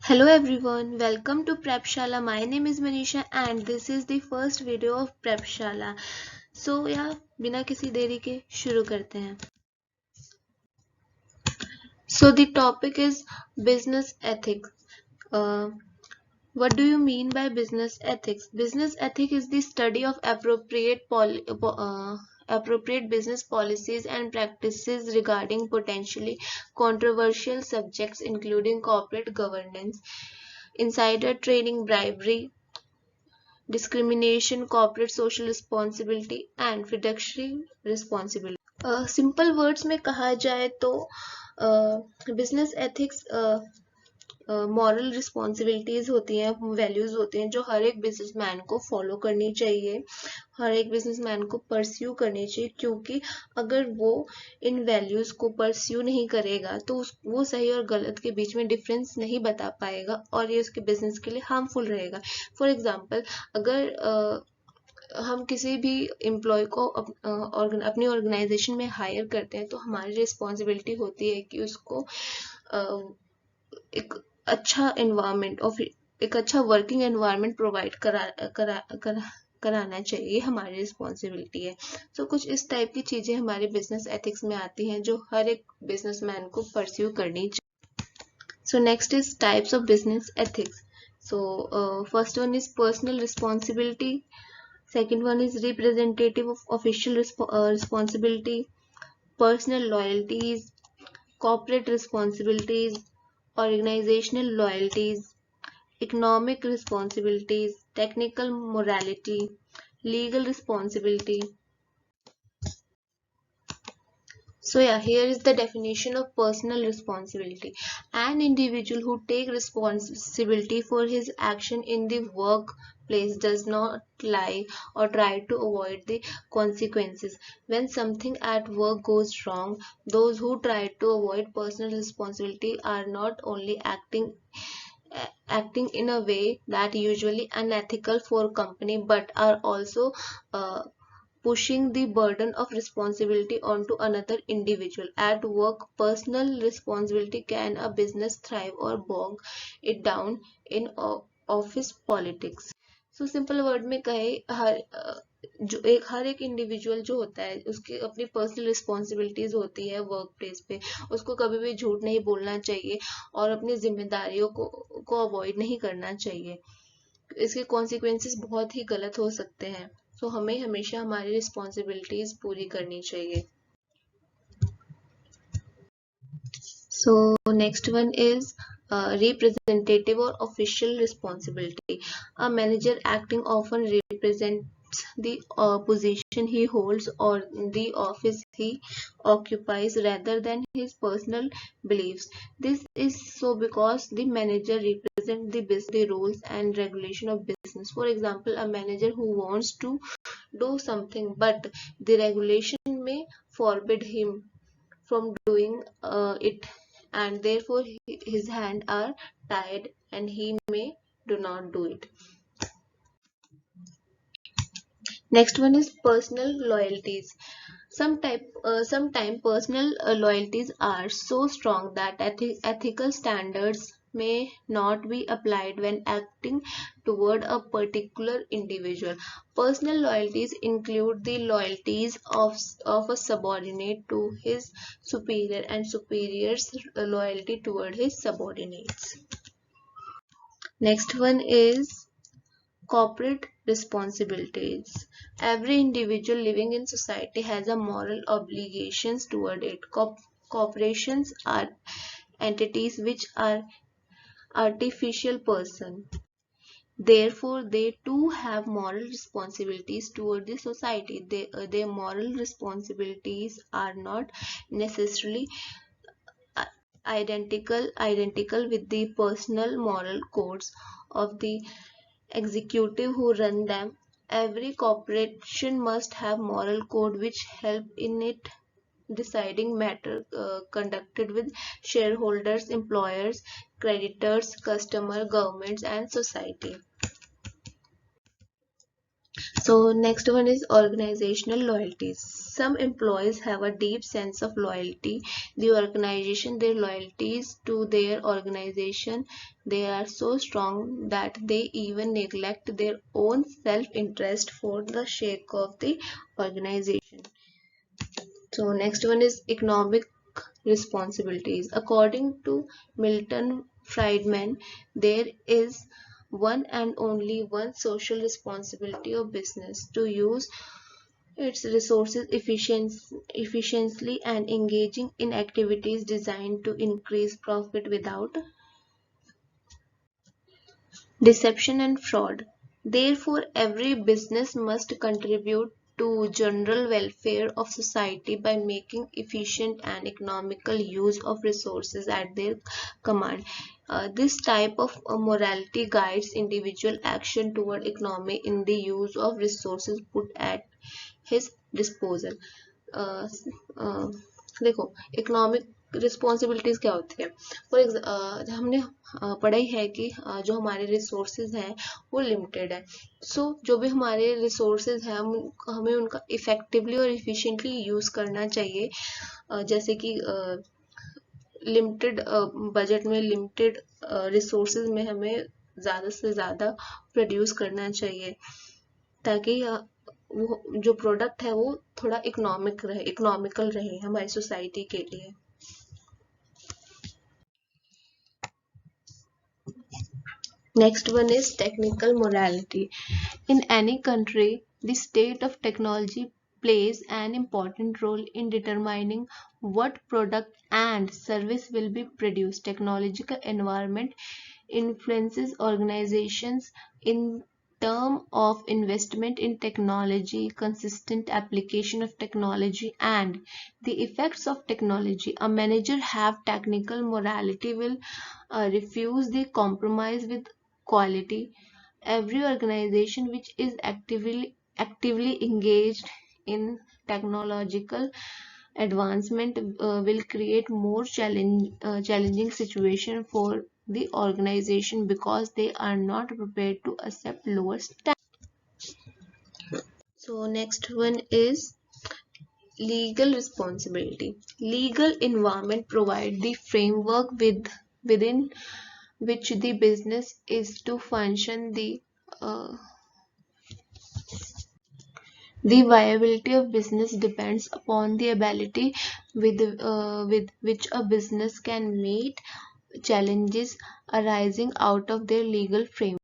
Hello everyone, welcome to Prepshala. My name is Manisha and this is the first video of Prepshala. So बिना किसी देरी के शुरू करते हैं. So the topic is business ethics. Uh, what do you mean by business ethics? Business ethics is the study of appropriate business policies and practices regarding potentially controversial subjects including corporate governance, insider trading, bribery, discrimination, corporate social responsibility and fiduciary responsibility. Simple words में कहा जाए तो business ethics moral responsibilities होती हैं, values होते हैं जो हर एक बिजनेसमैन को फॉलो करनी चाहिए, हर एक बिजनेसमैन को परस्यू करनी चाहिए, क्योंकि अगर वो इन वैल्यूज को परस्यू नहीं करेगा तो वो सही और गलत के बीच में डिफरेंस नहीं बता पाएगा और ये उसके बिजनेस के लिए हार्मफुल रहेगा. फॉर एग्जाम्पल, अगर हम किसी भी एम्प्लॉय को अपनी ऑर्गेनाइजेशन में हायर करते हैं तो हमारी रिस्पॉन्सिबिलिटी होती है कि उसको एक अच्छा एनवायरनमेंट और एक अच्छा वर्किंग एनवायरनमेंट प्रोवाइड कराना चाहिए, हमारी रिस्पॉन्सिबिलिटी है. तो कुछ इस टाइप की चीजें हमारे बिजनेस एथिक्स में आती हैं जो हर एक बिजनेसमैन को परस्यू करनी चाहिए. So next is types of business ethics. So first one is personal responsibility, second one is representative of official responsibility, personal loyalties, corporate responsibilities, organizational loyalties, economic responsibilities, technical morality, legal responsibility. So here is the definition of personal responsibility. An individual who takes responsibility for his action in the workplace does not lie or try to avoid the consequences. When something at work goes wrong, those who try to avoid personal responsibility are not only acting in a way that usually unethical for company but are also pushing the burden of responsibility onto another individual. At work, personal responsibility can a business thrive or bog it down in office politics. So simple word में कहे हर एक individual जो होता है उसकी अपनी personal responsibilities होती है वर्क प्लेस पे, उसको कभी भी झूठ नहीं बोलना चाहिए और अपनी जिम्मेदारियों को अवॉइड नहीं करना चाहिए. इसके कॉन्सिक्वेंसेस बहुत ही गलत हो सकते हैं. सो हमें हमेशा हमारी रिस्पॉन्सिबिलिटीज पूरी करनी चाहिए. So next one is representative or official responsibility. A manager acting often represents the position he holds or the office he occupies rather than his personal beliefs. This is so because the manager represents the rules and regulation of business. For example, a manager who wants to do something but the regulation may forbid him from doing it, and therefore his hands are tied and he may do not do it. Next one is personal loyalties. Sometimes personal loyalties are so strong that ethical standards may not be applied when acting toward a particular individual. Personal loyalties include the loyalties of a subordinate to his superior and superior's loyalty toward his subordinates. Next one is corporate responsibilities. Every individual living in society has a moral obligations toward it. Corporations are entities which are artificial person. Therefore, they too have moral responsibilities toward the society. Their moral responsibilities are not necessarily identical with the personal moral codes of the executive who run them. Every corporation must have moral code which help in it deciding matter conducted with shareholders, employers, creditors, customer, governments and society. So next one is organizational loyalties. Some employees have a deep sense of loyalty. The organization, their loyalties to their organization, they are so strong that they even neglect their own self-interest for the sake of the organization. So next one is economic responsibilities. According to Milton Friedman, there is one and only one social responsibility of business: to use its resources efficiently and engaging in activities designed to increase profit without deception and fraud. Therefore, every business must contribute to general welfare of society by making efficient and economical use of resources at their command. This type of morality guides individual action toward economy in the use of resources put at his disposal. अ, अ, देखो economic responsibilities क्या होती है। हमने पढ़ा ही है कि जो हमारे रिसोर्सेज हैं वो लिमिटेड है। जो भी हमारे रिसोर्सेज हैं हमें उनका इफेक्टिवली और इफिशिएंटली यूज करना चाहिए। जैसे कि लिमिटेड बजट में लिमिटेड रिसोर्सेज में हमें ज़्यादा से ज़्यादा प्रोड्यूस करना चाहिए ताकि वो जो प्रोडक्ट है वो थोड़ा इकोनॉमिकल रहे हमारी सोसाइटी के लिए। Next one is technical morality. In any country, the state of technology plays an important role in determining what product and service will be produced. Technological environment influences organizations in terms of investment in technology, consistent application of technology, and the effects of technology. A manager have technical morality will refuse the compromise with quality. Every organization which is actively engaged in technological advancement will create more challenging situation for the organization because they are not prepared to accept lower standards. So next one is legal responsibility. Legal environment provide the framework within which the business is to function. The viability of business depends upon the ability with which a business can meet challenges arising out of their legal framework.